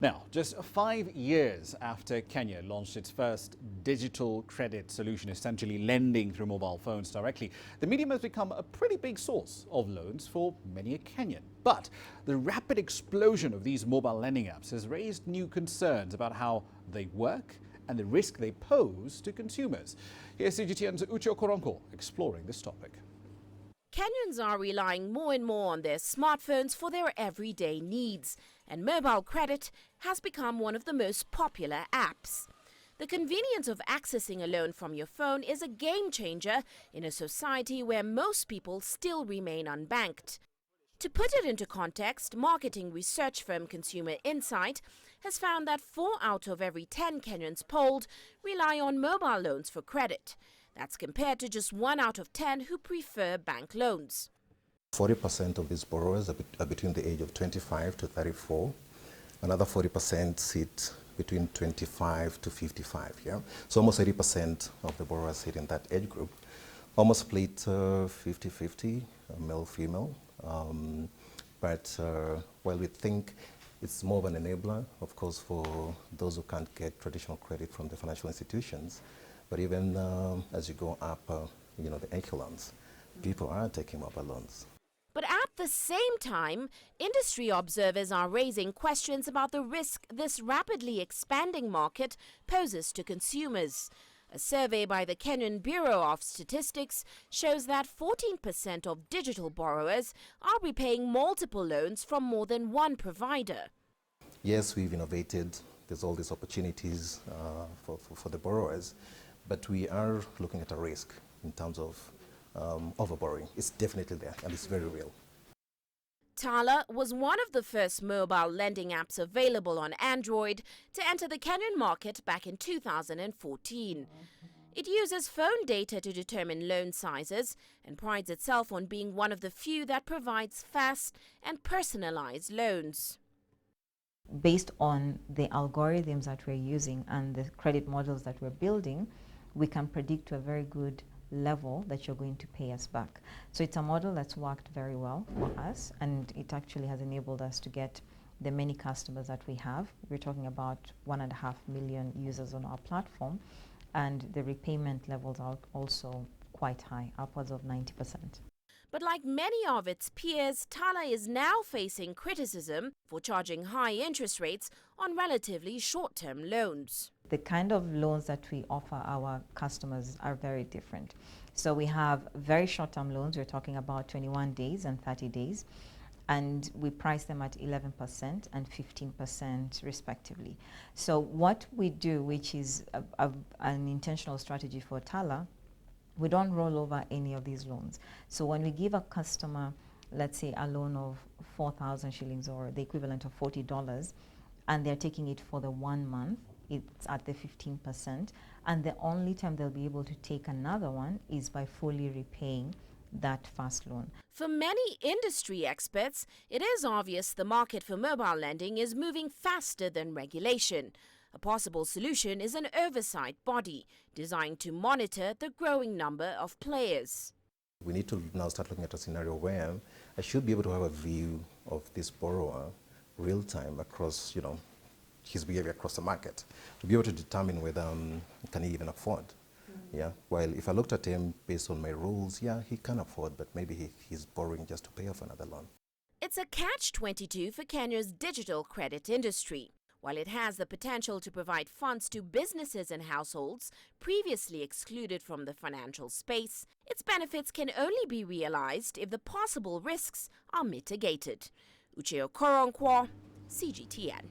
Now, just 5 years after Kenya launched its first digital credit solution, essentially lending through mobile phones directly, the medium has become a pretty big source of loans for many a Kenyan. But the rapid explosion of these mobile lending apps has raised new concerns about how they work and the risk they pose to consumers. Here's CGTN's Uche Okoronko exploring this topic. Kenyans are relying more and more on their smartphones for their everyday needs, and mobile credit has become one of the most popular apps. The convenience of accessing a loan from your phone is a game changer in a society where most people still remain unbanked. To put it into context, marketing research firm Consumer Insight has found that 4 out of every 10 Kenyans polled rely on mobile loans for credit. That's compared to just 1 out of 10 who prefer bank loans. 40% of these borrowers are between the age of 25 to 34. Another 40% sit between 25 to 55. Yeah? So almost 80% of the borrowers sit in that age group. Almost split 50-50, male-female. But while we think it's more of an enabler, of course, for those who can't get traditional credit from the financial institutions, but even as you go up, the echelons, people are taking mobile loans. But at the same time, industry observers are raising questions about the risk this rapidly expanding market poses to consumers. A survey by the Kenyan Bureau of Statistics shows that 14% of digital borrowers are repaying multiple loans from more than one provider. Yes, we've innovated. There's all these opportunities for the borrowers, but we are looking at a risk in terms of overborrowing. It's definitely there, and it's very real. Tala was one of the first mobile lending apps available on Android to enter the Kenyan market back in 2014. It uses phone data to determine loan sizes and prides itself on being one of the few that provides fast and personalized loans. Based on the algorithms that we're using and the credit models that we're building, we can predict to a very good level that you're going to pay us back. So it's a model that's worked very well for us, and it actually has enabled us to get the many customers that we have. We're talking about 1.5 million users on our platform, and the repayment levels are also quite high, upwards of 90%. But like many of its peers, Tala is now facing criticism for charging high interest rates on relatively short-term loans. The kind of loans that we offer our customers are very different. So we have very short-term loans. We're talking about 21 days and 30 days. And we price them at 11% and 15% respectively. So what we do, which is an intentional strategy for Tala, we don't roll over any of these loans. So when we give a customer, let's say, a loan of 4,000 shillings or the equivalent of $40, and they're taking it for the 1 month, it's at the 15%. And the only time they'll be able to take another one is by fully repaying that first loan. For many industry experts, it is obvious the market for mobile lending is moving faster than regulation. A possible solution is an oversight body designed to monitor the growing number of players. We need to now start looking at a scenario where I should be able to have a view of this borrower real time across, his behavior across the market, to be able to determine whether can he even afford. Yeah. While if I looked at him based on my rules, yeah, he can afford, but maybe he's borrowing just to pay off another loan. It's a catch-22 for Kenya's digital credit industry. While it has the potential to provide funds to businesses and households previously excluded from the financial space, its benefits can only be realized if the possible risks are mitigated. Uche Okoronko, CGTN.